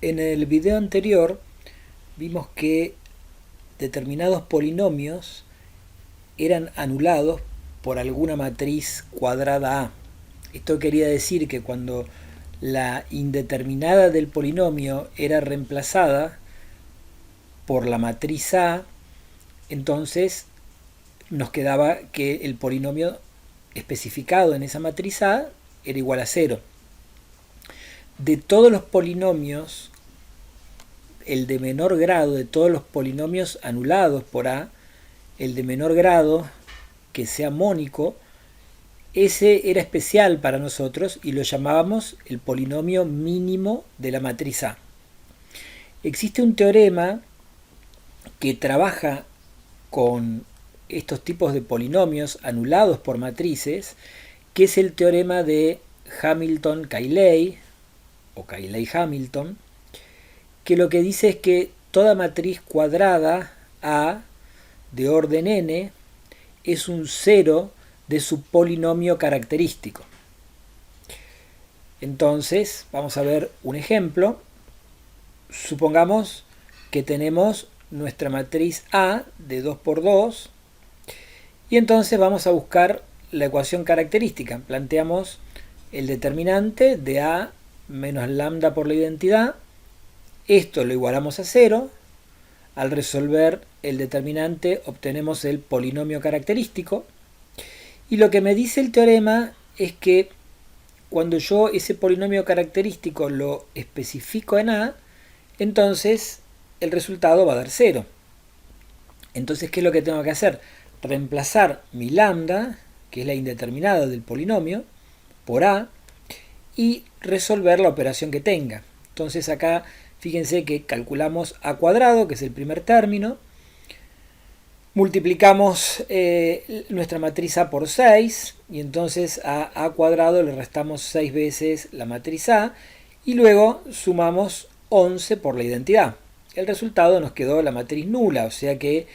En el video anterior vimos que determinados polinomios eran anulados por alguna matriz cuadrada A. Esto quería decir que cuando la indeterminada del polinomio era reemplazada por la matriz A, entonces nos quedaba que el polinomio especificado en esa matriz A era igual a 0. De todos los polinomios, el de menor grado de todos los polinomios anulados por A, el de menor grado que sea mónico, ese era especial para nosotros y lo llamábamos el polinomio mínimo de la matriz A. Existe un teorema que trabaja con estos tipos de polinomios anulados por matrices, que es el teorema de Hamilton-Cayley o Cayley-Hamilton, que lo que dice es que toda matriz cuadrada A de orden n es un cero de su polinomio característico. Entonces, vamos a ver un ejemplo. Supongamos que tenemos nuestra matriz A de 2 por 2 y entonces vamos a buscar la ecuación característica. Planteamos el determinante de A menos lambda por la identidad. Esto lo igualamos a 0. Al resolver el determinante obtenemos el polinomio característico. Y lo que me dice el teorema es que cuando yo ese polinomio característico lo especifico en A, entonces el resultado va a dar 0. Entonces, ¿qué es lo que tengo que hacer? Reemplazar mi lambda, que es la indeterminada del polinomio, por A y resolver la operación que tenga. Entonces acá fíjense que calculamos A cuadrado, que es el primer término, multiplicamos nuestra matriz A por 6 y entonces a cuadrado le restamos 6 veces la matriz A y luego sumamos 11 por la identidad. El resultado nos quedó la matriz nula, o sea que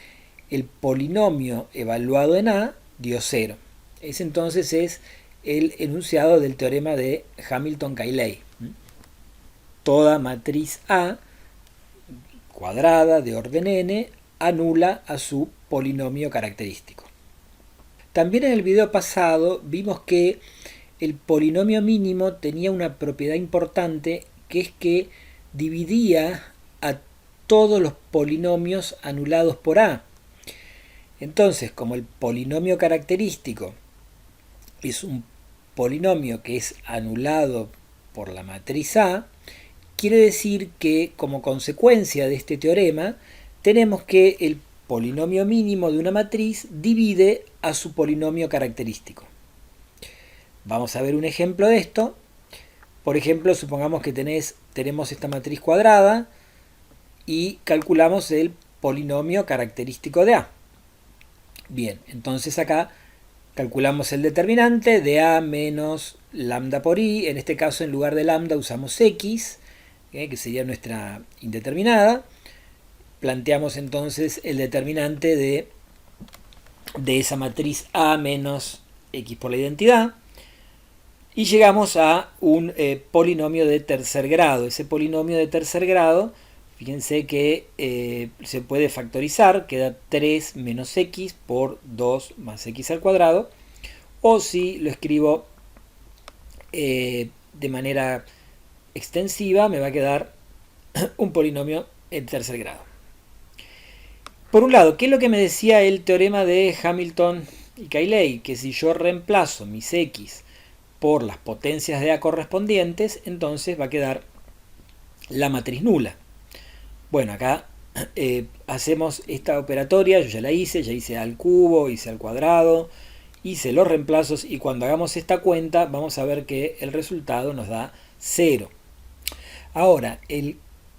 el polinomio evaluado en A dio 0. Ese entonces es el enunciado del teorema de Hamilton-Cayley. Toda matriz A cuadrada de orden n anula a su polinomio característico. También en el video pasado vimos que el polinomio mínimo tenía una propiedad importante, que es que dividía a todos los polinomios anulados por A. Entonces, como el polinomio característico es un polinomio que es anulado por la matriz A, quiere decir que como consecuencia de este teorema tenemos que el polinomio mínimo de una matriz divide a su polinomio característico. Vamos a ver un ejemplo de esto. Por ejemplo, supongamos que tenemos esta matriz cuadrada y calculamos el polinomio característico de A. Bien, entonces acá calculamos el determinante de A menos lambda por I. En este caso, en lugar de lambda usamos X, que sería nuestra indeterminada. Planteamos entonces el determinante de esa matriz A menos X por la identidad. Y llegamos a un polinomio de tercer grado. Ese polinomio de tercer grado, fíjense que se puede factorizar, queda 3 menos x por 2 más x al cuadrado. O si lo escribo de manera extensiva, me va a quedar un polinomio en tercer grado. Por un lado, ¿qué es lo que me decía el teorema de Hamilton y Cayley? Que si yo reemplazo mis x por las potencias de A correspondientes, entonces va a quedar la matriz nula. Bueno, acá hacemos esta operatoria, yo ya hice A al cubo, hice al cuadrado, hice los reemplazos y cuando hagamos esta cuenta vamos a ver que el resultado nos da 0. Ahora, el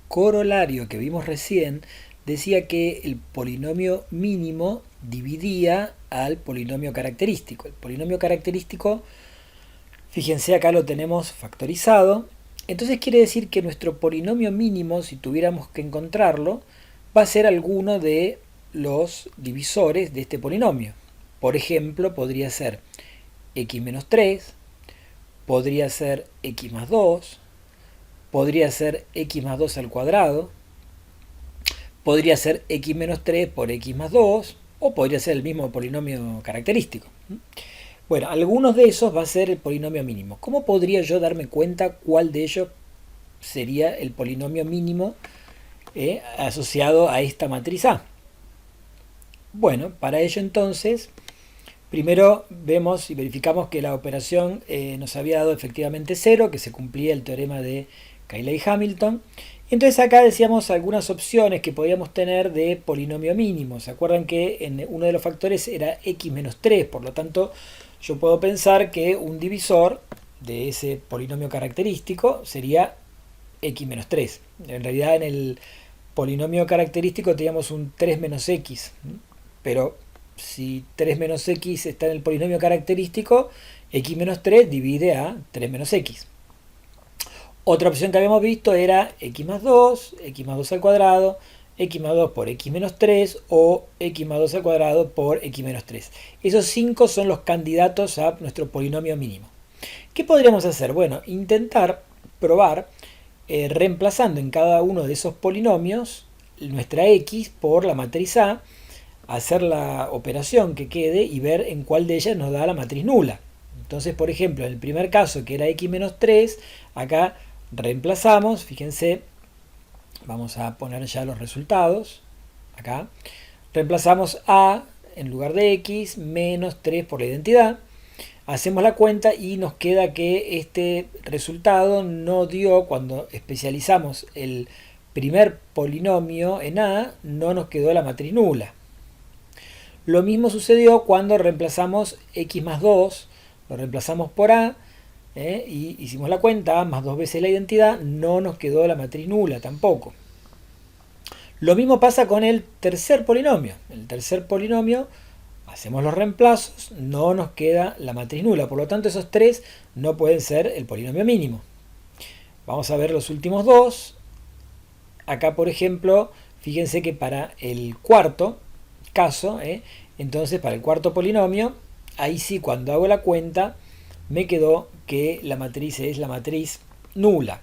corolario que vimos recién decía que el polinomio mínimo dividía al polinomio característico. El polinomio característico, fíjense, acá lo tenemos factorizado. Entonces quiere decir que nuestro polinomio mínimo, si tuviéramos que encontrarlo, va a ser alguno de los divisores de este polinomio. Por ejemplo, podría ser x menos 3, podría ser x más 2, podría ser x más 2 al cuadrado, podría ser x menos 3 por x más 2, o podría ser el mismo polinomio característico. Bueno, algunos de esos va a ser el polinomio mínimo. ¿Cómo podría yo darme cuenta cuál de ellos sería el polinomio mínimo asociado a esta matriz A? Bueno, para ello entonces, primero vemos y verificamos que la operación nos había dado efectivamente 0, que se cumplía el teorema de Cayley-Hamilton. Entonces acá decíamos algunas opciones que podíamos tener de polinomio mínimo. ¿Se acuerdan que en uno de los factores era x menos 3? Por lo tanto, yo puedo pensar que un divisor de ese polinomio característico sería x menos 3. En realidad en el polinomio característico teníamos un 3 menos x, pero si 3 menos x está en el polinomio característico, x menos 3 divide a 3 menos x. Otra opción que habíamos visto era x más 2 al cuadrado, x más 2 por x menos 3 o x más 2 al cuadrado por x menos 3. Esos 5 son los candidatos a nuestro polinomio mínimo. ¿Qué podríamos hacer? Bueno, intentar probar reemplazando en cada uno de esos polinomios nuestra x por la matriz A, hacer la operación que quede y ver en cuál de ellas nos da la matriz nula. Entonces, por ejemplo, en el primer caso, que era x menos 3, acá reemplazamos, fíjense, vamos a poner ya los resultados, acá, reemplazamos A en lugar de x menos 3 por la identidad, hacemos la cuenta y nos queda que este resultado no dio, cuando especializamos el primer polinomio en A, no nos quedó la matriz nula. Lo mismo sucedió cuando reemplazamos x más 2, lo reemplazamos por A, y hicimos la cuenta, A más 2 veces la identidad, no nos quedó la matriz nula tampoco. Lo mismo pasa con el tercer polinomio. El tercer polinomio, hacemos los reemplazos, no nos queda la matriz nula. Por lo tanto, esos tres no pueden ser el polinomio mínimo. Vamos a ver los últimos dos. Acá, por ejemplo, fíjense que para el cuarto caso, entonces para el cuarto polinomio, ahí sí, cuando hago la cuenta, me quedó que la matriz es la matriz nula.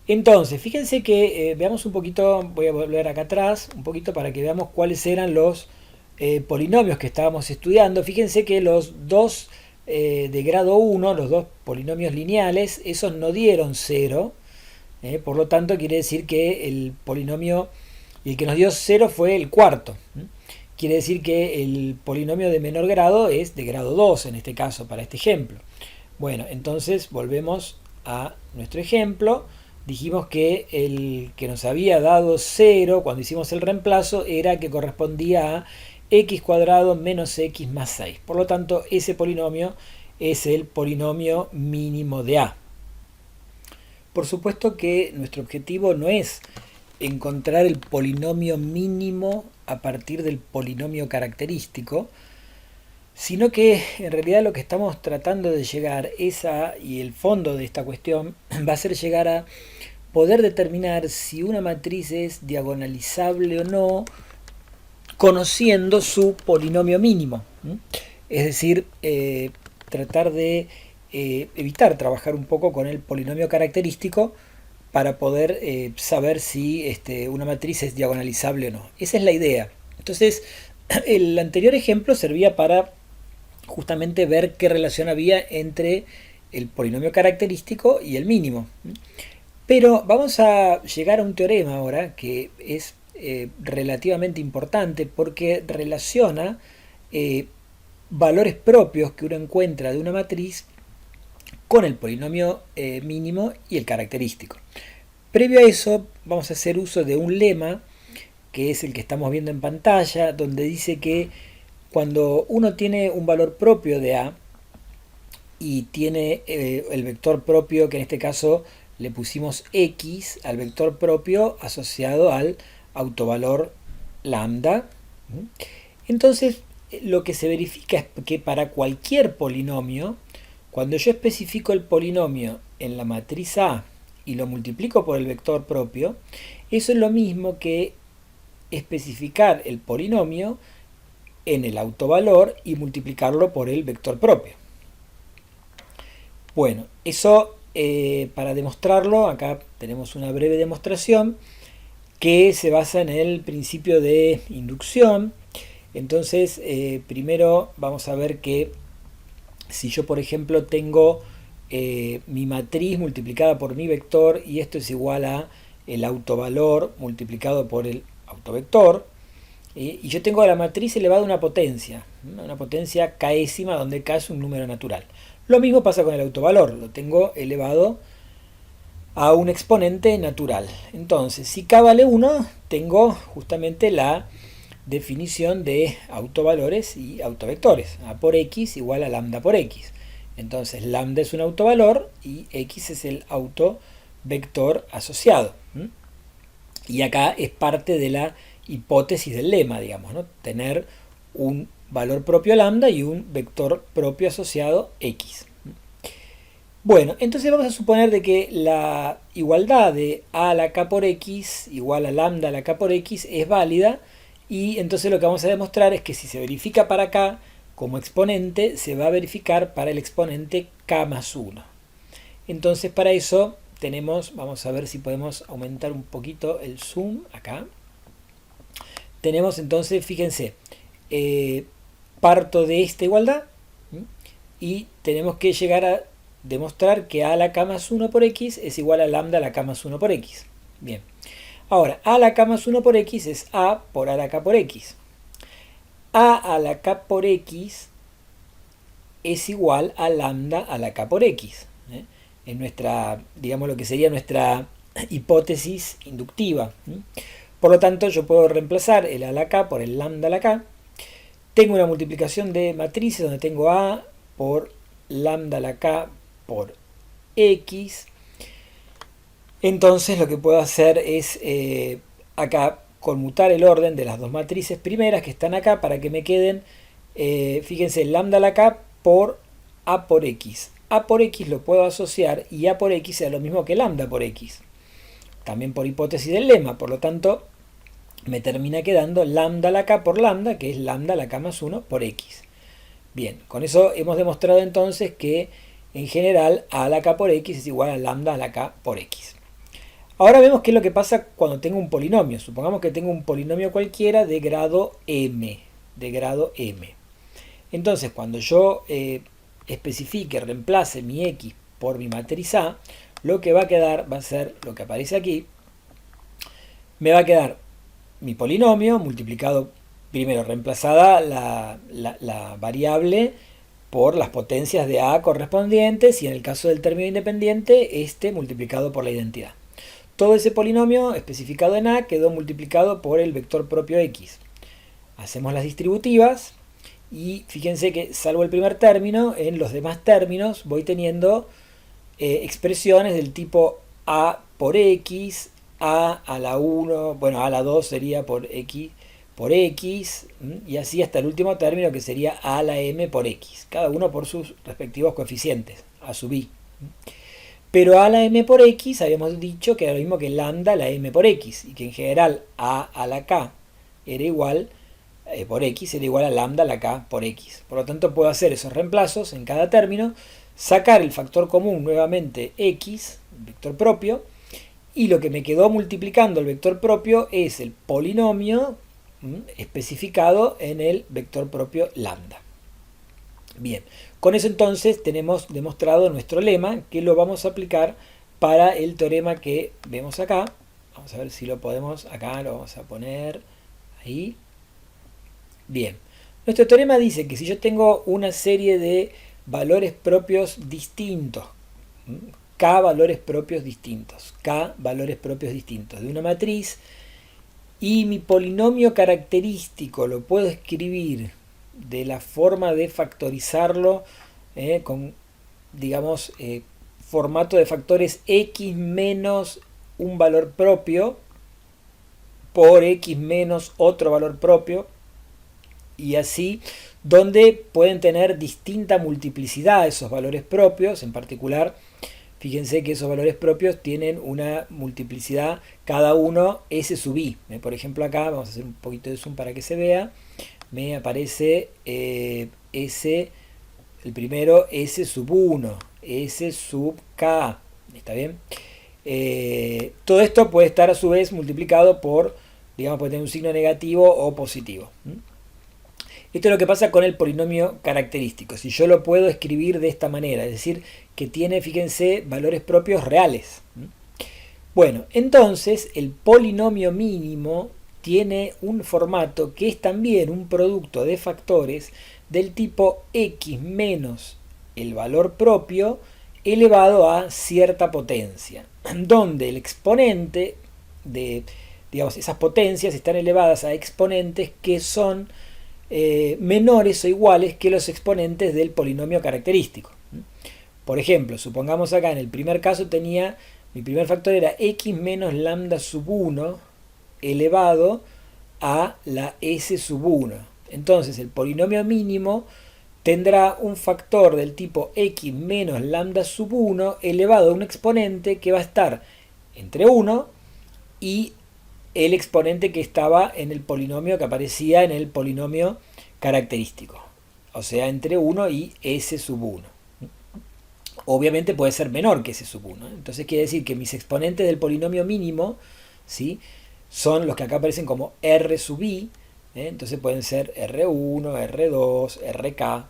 Entonces, fíjense que veamos un poquito, voy a volver acá atrás, un poquito para que veamos cuáles eran los polinomios que estábamos estudiando. Fíjense que los dos de grado 1, los dos polinomios lineales, esos no dieron 0. Por lo tanto, quiere decir que el polinomio, el que nos dio 0 fue el cuarto. Quiere decir que el polinomio de menor grado es de grado 2 en este caso, para este ejemplo. Bueno, entonces volvemos a nuestro ejemplo. Dijimos que el que nos había dado 0 cuando hicimos el reemplazo era que correspondía a x cuadrado menos x más 6. Por lo tanto, ese polinomio es el polinomio mínimo de A. Por supuesto que nuestro objetivo no es encontrar el polinomio mínimo a partir del polinomio característico, sino que en realidad lo que estamos tratando de llegar es a, y el fondo de esta cuestión va a ser llegar a poder determinar si una matriz es diagonalizable o no, conociendo su polinomio mínimo. Es decir, tratar de evitar trabajar un poco con el polinomio característico para poder saber si una matriz es diagonalizable o no. Esa es la idea. Entonces, el anterior ejemplo servía para justamente ver qué relación había entre el polinomio característico y el mínimo. Pero vamos a llegar a un teorema ahora que es relativamente importante porque relaciona valores propios que uno encuentra de una matriz con el polinomio mínimo y el característico. Previo a eso, vamos a hacer uso de un lema que es el que estamos viendo en pantalla, donde dice que cuando uno tiene un valor propio de A y tiene el vector propio, que en este caso le pusimos X al vector propio asociado al autovalor lambda, entonces lo que se verifica es que para cualquier polinomio, cuando yo especifico el polinomio en la matriz A y lo multiplico por el vector propio, eso es lo mismo que especificar el polinomio en el autovalor y multiplicarlo por el vector propio. Bueno, eso para demostrarlo, acá tenemos una breve demostración que se basa en el principio de inducción. Entonces, primero vamos a ver que si yo, por ejemplo, tengo mi matriz multiplicada por mi vector y esto es igual a el autovalor multiplicado por el autovector, y yo tengo la matriz elevada a una potencia késima, donde k es un número natural. Lo mismo pasa con el autovalor, lo tengo elevado a un exponente natural. Entonces, si k vale 1, tengo justamente la definición de autovalores y autovectores. A por x igual a lambda por x. Entonces, lambda es un autovalor y x es el autovector asociado. Y acá es parte de la hipótesis del lema, digamos, ¿no? Tener un valor propio lambda y un vector propio asociado x. Bueno, entonces vamos a suponer de que la igualdad de a a la k por x igual a lambda a la k por x es válida, y entonces lo que vamos a demostrar es que si se verifica para k como exponente, se va a verificar para el exponente k más 1. Entonces para eso tenemos, vamos a ver si podemos aumentar un poquito el zoom acá. Tenemos entonces, fíjense, parto de esta igualdad y tenemos que llegar a demostrar que a la k más 1 por x es igual a lambda a la k más 1 por x. Bien. Ahora, a la k más 1 por x es a por a la k por x. A la k por x es igual a lambda a la k por x. En nuestra, digamos, lo que sería nuestra hipótesis inductiva. Por lo tanto, yo puedo reemplazar el a la k por el lambda a la k. Tengo una multiplicación de matrices donde tengo a por lambda a la k por x. Entonces lo que puedo hacer es acá conmutar el orden de las dos matrices primeras que están acá para que me queden, fíjense, lambda a la k por a por x. A por x lo puedo asociar y a por x es lo mismo que lambda por x. También por hipótesis del lema, por lo tanto me termina quedando lambda a la k por lambda, que es lambda a la k más 1 por x. Bien, con eso hemos demostrado entonces que en general a la k por x es igual a lambda a la k por x. Ahora vemos qué es lo que pasa cuando tengo un polinomio. Supongamos que tengo un polinomio cualquiera de grado m. Entonces, cuando yo especifique, reemplace mi x por mi matriz A, lo que va a quedar va a ser lo que aparece aquí. Me va a quedar mi polinomio multiplicado, primero reemplazada la variable por las potencias de A correspondientes, y en el caso del término independiente, este multiplicado por la identidad. Todo ese polinomio especificado en A quedó multiplicado por el vector propio x. Hacemos las distributivas y fíjense que, salvo el primer término, en los demás términos voy teniendo expresiones del tipo a por x, a la 1, bueno, a la 2 sería por x, y así hasta el último término, que sería a la m por x, cada uno por sus respectivos coeficientes, a sub i. Pero a la m por x habíamos dicho que era lo mismo que lambda a la m por x, y que en general a la k era igual, por x era igual a lambda a la k por x. Por lo tanto puedo hacer esos reemplazos en cada término, sacar el factor común nuevamente x, vector propio, y lo que me quedó multiplicando el vector propio es el polinomio especificado en el vector propio lambda. Bien, con eso entonces tenemos demostrado nuestro lema, que lo vamos a aplicar para el teorema que vemos acá. Vamos a ver si lo podemos, acá lo vamos a poner ahí. Bien, nuestro teorema dice que si yo tengo una serie de valores propios distintos, k valores propios distintos de una matriz, y mi polinomio característico lo puedo escribir de la forma de factorizarlo con, digamos, formato de factores x menos un valor propio por x menos otro valor propio, y así, donde pueden tener distinta multiplicidad esos valores propios. En particular, fíjense que esos valores propios tienen una multiplicidad cada uno s sub i. Por ejemplo, acá vamos a hacer un poquito de zoom para que se vea. Me aparece s, el primero s sub 1, S sub K. ¿Está bien? Todo esto puede estar a su vez multiplicado por, digamos, puede tener un signo negativo o positivo. Esto es lo que pasa con el polinomio característico. Si yo lo puedo escribir de esta manera, es decir, que tiene, fíjense, valores propios reales. Bueno, entonces el polinomio mínimo tiene un formato que es también un producto de factores del tipo x menos el valor propio elevado a cierta potencia, donde el exponente de, digamos, esas potencias están elevadas a exponentes que son menores o iguales que los exponentes del polinomio característico. Por ejemplo, supongamos acá en el primer caso tenía, mi primer factor era x menos lambda sub 1 elevado a la s sub 1. Entonces el polinomio mínimo tendrá un factor del tipo x menos lambda sub 1 elevado a un exponente que va a estar entre 1 y el exponente que estaba en el polinomio que aparecía en el polinomio característico. O sea, entre 1 y s sub 1. Obviamente puede ser menor que s sub 1. Entonces quiere decir que mis exponentes del polinomio mínimo, ¿sí?, son los que acá aparecen como r sub i. Entonces pueden ser R1, R2, RK.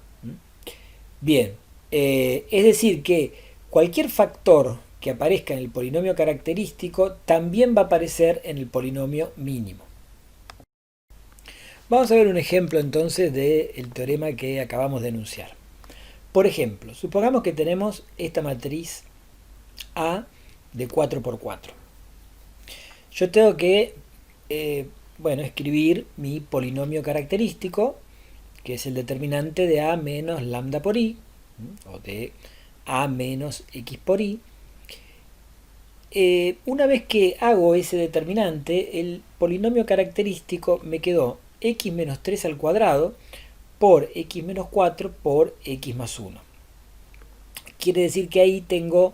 Bien, es decir que cualquier factor que aparezca en el polinomio característico también va a aparecer en el polinomio mínimo. Vamos a ver un ejemplo entonces del teorema que acabamos de enunciar. Por ejemplo, supongamos que tenemos esta matriz A de 4 por 4. Yo tengo que escribir mi polinomio característico, que es el determinante de A menos lambda por I, o de A menos X por I. Una vez que hago ese determinante, el polinomio característico me quedó x menos 3 al cuadrado por x menos 4 por x más 1. Quiere decir que ahí tengo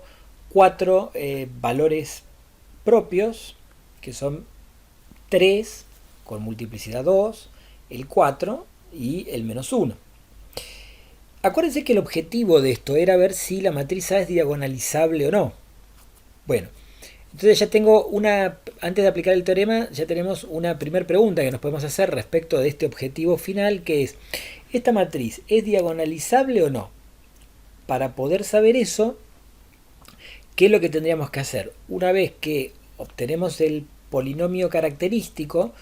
4 valores propios, que son 3 con multiplicidad 2, el 4 y el menos 1. Acuérdense que el objetivo de esto era ver si la matriz A es diagonalizable o no. Bueno, entonces ya tengo antes de aplicar el teorema, ya tenemos una primera pregunta que nos podemos hacer respecto de este objetivo final, que es, ¿esta matriz es diagonalizable o no? Para poder saber eso, ¿qué es lo que tendríamos que hacer? Una vez que obtenemos el polinomio característico,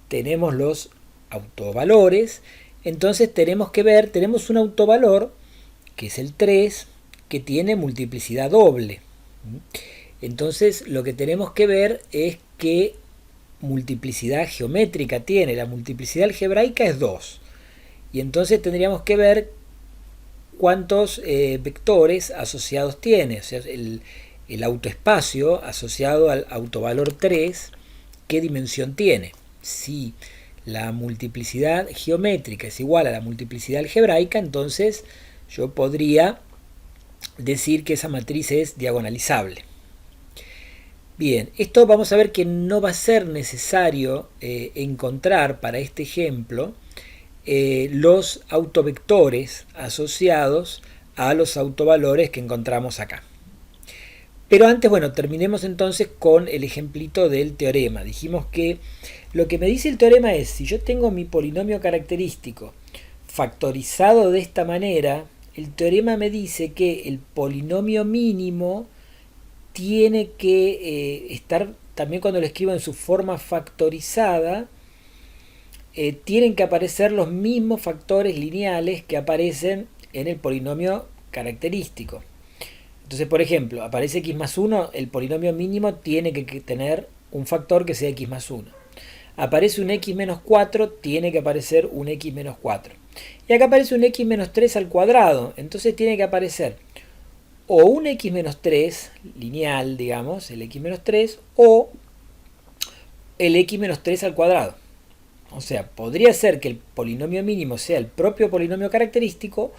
tenemos los autovalores, entonces tenemos que ver, tenemos un autovalor, que es el 3, que tiene multiplicidad doble. Entonces lo que tenemos que ver es qué multiplicidad geométrica tiene. La multiplicidad algebraica es 2. Y entonces tendríamos que ver cuántos vectores asociados tiene. O sea, el autoespacio asociado al autovalor 3, ¿qué dimensión tiene? Si la multiplicidad geométrica es igual a la multiplicidad algebraica, entonces yo podría decir que esa matriz es diagonalizable. Bien, esto vamos a ver que no va a ser necesario encontrar para este ejemplo los autovectores asociados a los autovalores que encontramos acá. Pero antes, bueno, terminemos entonces con el ejemplito del teorema. Dijimos que lo que me dice el teorema es, si yo tengo mi polinomio característico factorizado de esta manera, el teorema me dice que el polinomio mínimo tiene que estar, también cuando lo escribo en su forma factorizada, tienen que aparecer los mismos factores lineales que aparecen en el polinomio característico. Entonces, por ejemplo, aparece x más 1, el polinomio mínimo tiene que tener un factor que sea x más 1. Aparece un x menos 4, tiene que aparecer un x menos 4. Y acá aparece un x menos 3 al cuadrado, entonces tiene que aparecer o un x menos 3 lineal, digamos, el x menos 3, o el x menos 3 al cuadrado. O sea, podría ser que el polinomio mínimo sea el propio polinomio característico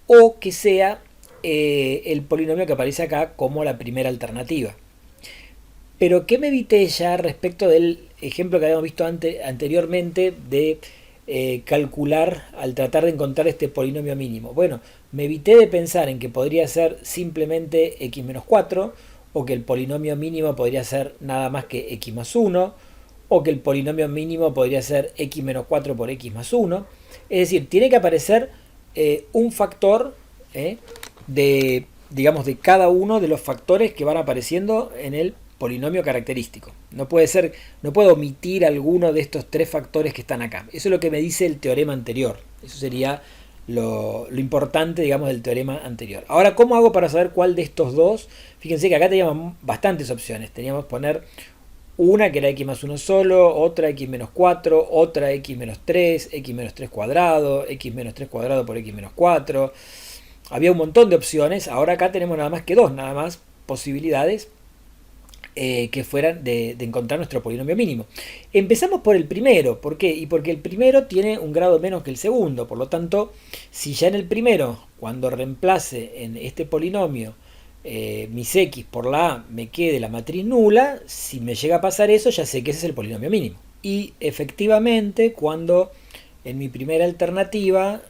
o que sea el polinomio que aparece acá como la primera alternativa. Pero ¿qué me evité ya respecto del ejemplo que habíamos visto anteriormente de calcular al tratar de encontrar este polinomio mínimo? Bueno, me evité de pensar en que podría ser simplemente x menos 4, o que el polinomio mínimo podría ser nada más que x más 1, o que el polinomio mínimo podría ser x menos 4 por x más 1. Es decir, tiene que aparecer un factor de, digamos, de cada uno de los factores que van apareciendo en el polinomio característico. No puede ser, no puedo omitir alguno de estos tres factores que están acá. Eso es lo que me dice el teorema anterior. Eso sería lo importante, digamos, del teorema anterior. Ahora, ¿cómo hago para saber cuál de estos dos? Fíjense que acá teníamos bastantes opciones. Teníamos que poner una que era x más 1 solo, otra x menos 4, otra x menos 3, x menos 3 cuadrado, x menos 3 cuadrado por x menos 4. Había un montón de opciones. Ahora acá tenemos nada más que dos, nada más posibilidades que fueran de encontrar nuestro polinomio mínimo. Empezamos por el primero. ¿Por qué? Y porque el primero tiene un grado menos que el segundo. Por lo tanto, si ya en el primero, cuando reemplace en este polinomio mis x por la a, me quede la matriz nula, si me llega a pasar eso, ya sé que ese es el polinomio mínimo. Y efectivamente, cuando en mi primera alternativa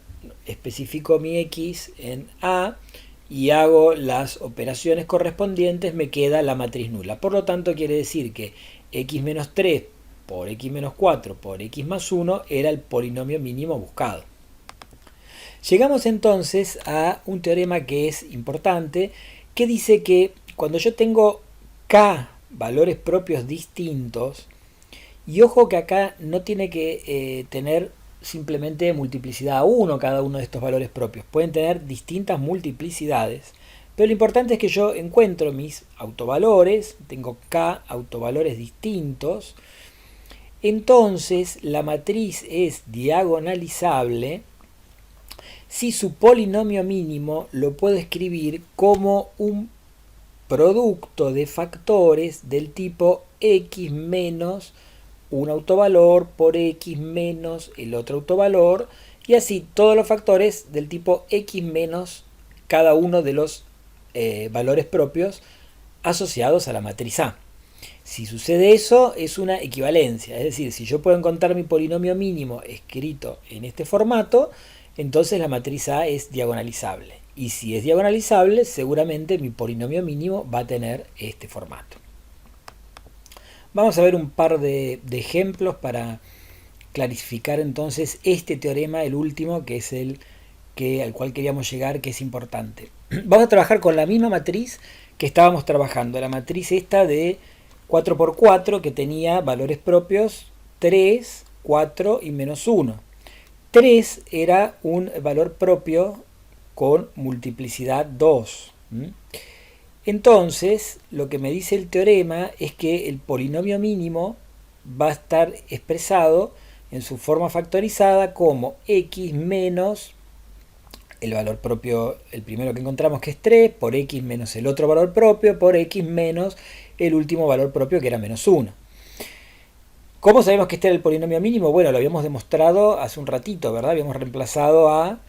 especifico mi x en a, y hago las operaciones correspondientes, me queda la matriz nula. Por lo tanto, quiere decir que x menos 3 por x menos 4 por x más 1 era el polinomio mínimo buscado. Llegamos entonces a un teorema que es importante, que dice que cuando yo tengo k valores propios distintos, y ojo que acá no tiene que tener simplemente multiplicidad a 1 cada uno de estos valores propios. Pueden tener distintas multiplicidades. Pero lo importante es que yo encuentro mis autovalores. Tengo k autovalores distintos. Entonces la matriz es diagonalizable si su polinomio mínimo lo puedo escribir como un producto de factores del tipo x menos un autovalor por x menos el otro autovalor, y así todos los factores del tipo x menos cada uno de los valores propios asociados a la matriz A. Si sucede eso, es una equivalencia, es decir, si yo puedo encontrar mi polinomio mínimo escrito en este formato, entonces la matriz A es diagonalizable. Y si es diagonalizable, seguramente mi polinomio mínimo va a tener este formato. Vamos a ver un par de ejemplos para clarificar entonces este teorema, el último, que es el al cual queríamos llegar, que es importante. Vamos a trabajar con la misma matriz que estábamos trabajando, la matriz esta de 4×4, que tenía valores propios 3, 4 y menos 1. 3 era un valor propio con multiplicidad 2. Entonces, lo que me dice el teorema es que el polinomio mínimo va a estar expresado en su forma factorizada como x menos el valor propio, el primero que encontramos que es 3, por x menos el otro valor propio, por x menos el último valor propio que era menos 1. ¿Cómo sabemos que este era el polinomio mínimo? Bueno, lo habíamos demostrado hace un ratito, ¿verdad? Habíamos reemplazado a,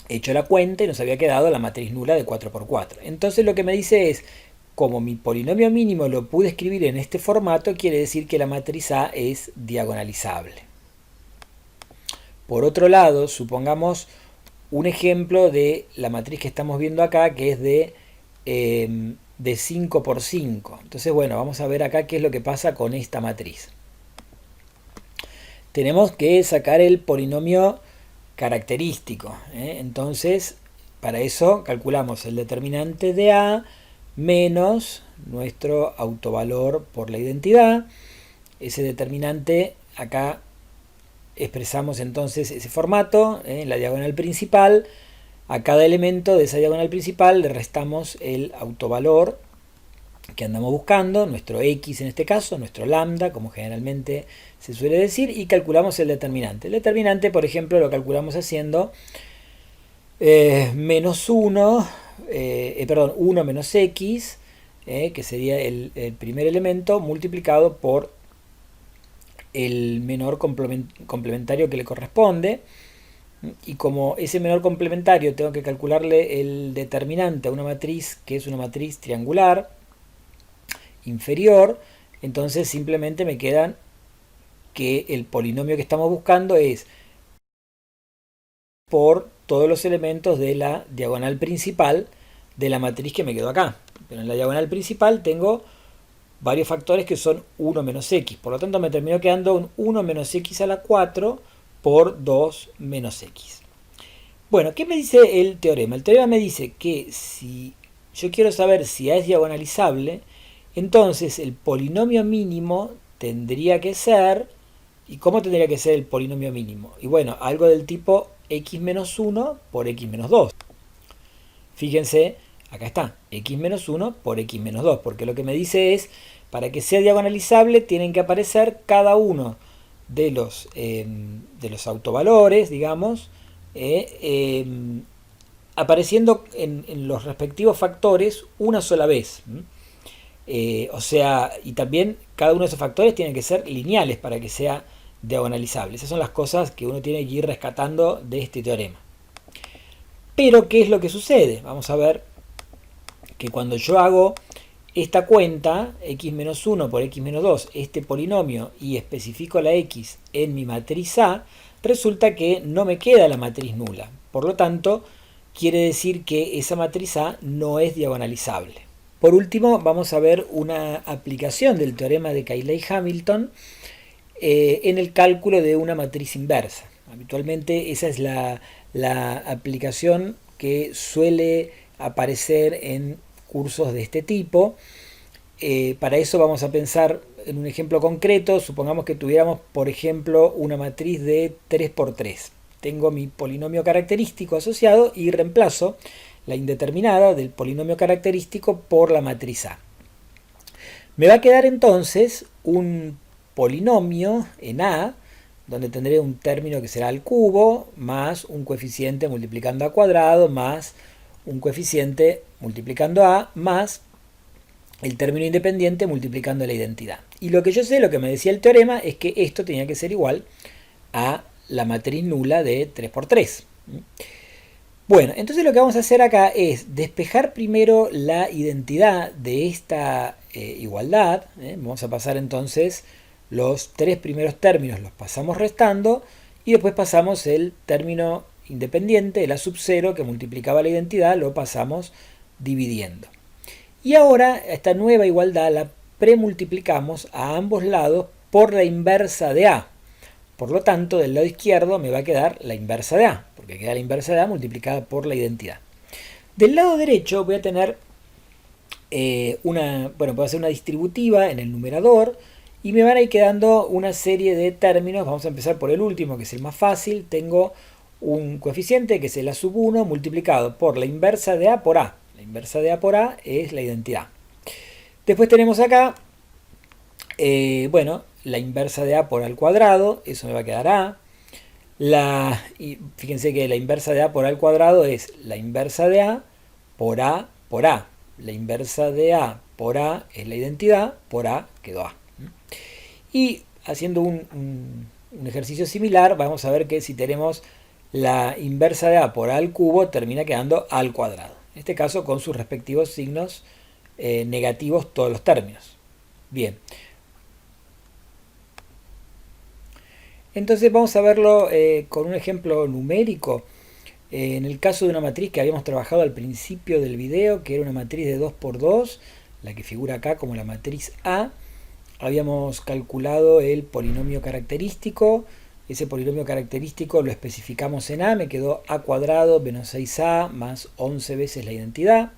hecho la cuenta y nos había quedado la matriz nula de 4×4. Entonces lo que me dice es, como mi polinomio mínimo lo pude escribir en este formato, quiere decir que la matriz A es diagonalizable. Por otro lado, supongamos un ejemplo de la matriz que estamos viendo acá, que es de 5×5. Entonces, bueno, vamos a ver acá qué es lo que pasa con esta matriz. Tenemos que sacar el polinomio característico. Entonces, para eso calculamos el determinante de A menos nuestro autovalor por la identidad. Ese determinante acá expresamos entonces ese formato en la diagonal principal. A cada elemento de esa diagonal principal le restamos el autovalor que andamos buscando, nuestro x en este caso, nuestro lambda, como generalmente se suele decir, y calculamos el determinante. El determinante, por ejemplo, lo calculamos haciendo menos 1, 1 menos x, que sería el primer elemento, multiplicado por el menor complementario que le corresponde. Y como ese menor complementario tengo que calcularle el determinante a una matriz que es una matriz triangular inferior, entonces simplemente me quedan que el polinomio que estamos buscando es por todos los elementos de la diagonal principal de la matriz que me quedó acá. Pero en la diagonal principal tengo varios factores que son 1 menos x. Por lo tanto me terminó quedando un 1 menos x a la 4 por 2 menos x. Bueno, ¿qué me dice el teorema? El teorema me dice que si yo quiero saber si A es diagonalizable, entonces el polinomio mínimo tendría que ser... ¿Y cómo tendría que ser el polinomio mínimo? Y bueno, algo del tipo x menos 1 por x menos 2. Fíjense, acá está, x menos 1 por x menos 2, porque lo que me dice es, para que sea diagonalizable tienen que aparecer cada uno de los autovalores, digamos, apareciendo en los respectivos factores una sola vez. O sea, y también cada uno de esos factores tiene que ser lineales para que sea diagonalizable. Esas son las cosas que uno tiene que ir rescatando de este teorema. Pero, ¿qué es lo que sucede? Vamos a ver que cuando yo hago esta cuenta, x menos 1 por x menos 2, este polinomio, y especifico la x en mi matriz A, resulta que no me queda la matriz nula. Por lo tanto, quiere decir que esa matriz A no es diagonalizable. Por último, vamos a ver una aplicación del teorema de Cayley-Hamilton en el cálculo de una matriz inversa. Habitualmente esa es la aplicación que suele aparecer en cursos de este tipo. Para eso vamos a pensar en un ejemplo concreto. Supongamos que tuviéramos, por ejemplo, una matriz de 3 por 3. Tengo mi polinomio característico asociado y reemplazo la indeterminada del polinomio característico por la matriz A. Me va a quedar entonces un polinomio en A, donde tendré un término que será al cubo, más un coeficiente multiplicando a cuadrado, más un coeficiente multiplicando a, más el término independiente multiplicando la identidad. Y lo que yo sé, lo que me decía el teorema, es que esto tenía que ser igual a la matriz nula de 3 por 3. Bueno, entonces lo que vamos a hacer acá es despejar primero la identidad de esta igualdad. Vamos a pasar entonces los tres primeros términos, los pasamos restando y después pasamos el término independiente, el a sub 0 que multiplicaba la identidad, lo pasamos dividiendo. Y ahora esta nueva igualdad la premultiplicamos a ambos lados por la inversa de A. Por lo tanto, del lado izquierdo me va a quedar la inversa de A, porque queda la inversa de A multiplicada por la identidad. Del lado derecho voy a tener puedo hacer una distributiva en el numerador y me van a ir quedando una serie de términos. Vamos a empezar por el último, que es el más fácil. Tengo un coeficiente que es el a sub 1 multiplicado por la inversa de A por A. La inversa de A por A es la identidad. Después tenemos acá, la inversa de A por A al cuadrado, eso me va a quedar A. Y fíjense que la inversa de A por A al cuadrado es la inversa de A por A por A. La inversa de A por A es la identidad, por A quedó A. Y haciendo un ejercicio similar, vamos a ver que si tenemos la inversa de A por A al cubo, termina quedando A al cuadrado. En este caso con sus respectivos signos negativos todos los términos. Bien. Entonces vamos a verlo con un ejemplo numérico. En el caso de una matriz que habíamos trabajado al principio del video, que era una matriz de 2 por 2, la que figura acá como la matriz A, habíamos calculado el polinomio característico. Ese polinomio característico lo especificamos en A, me quedó A cuadrado menos 6A más 11 veces la identidad.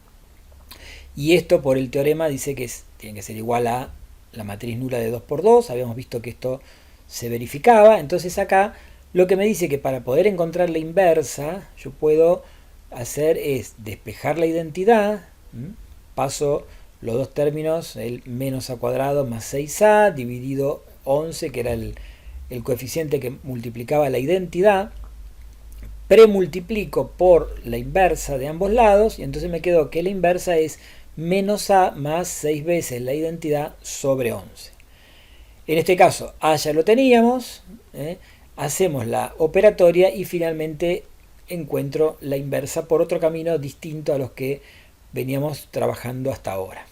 Y esto por el teorema dice que tiene que ser igual a la matriz nula de 2 por 2. Habíamos visto que esto se verificaba. Entonces acá lo que me dice que para poder encontrar la inversa, yo puedo hacer es despejar la identidad. Paso los dos términos, el menos a cuadrado más 6a dividido 11, que era el coeficiente que multiplicaba la identidad. Premultiplico por la inversa de ambos lados y entonces me quedó que la inversa es menos a más 6 veces la identidad sobre 11. En este caso a ya lo teníamos, hacemos la operatoria y finalmente encuentro la inversa por otro camino distinto a los que veníamos trabajando hasta ahora.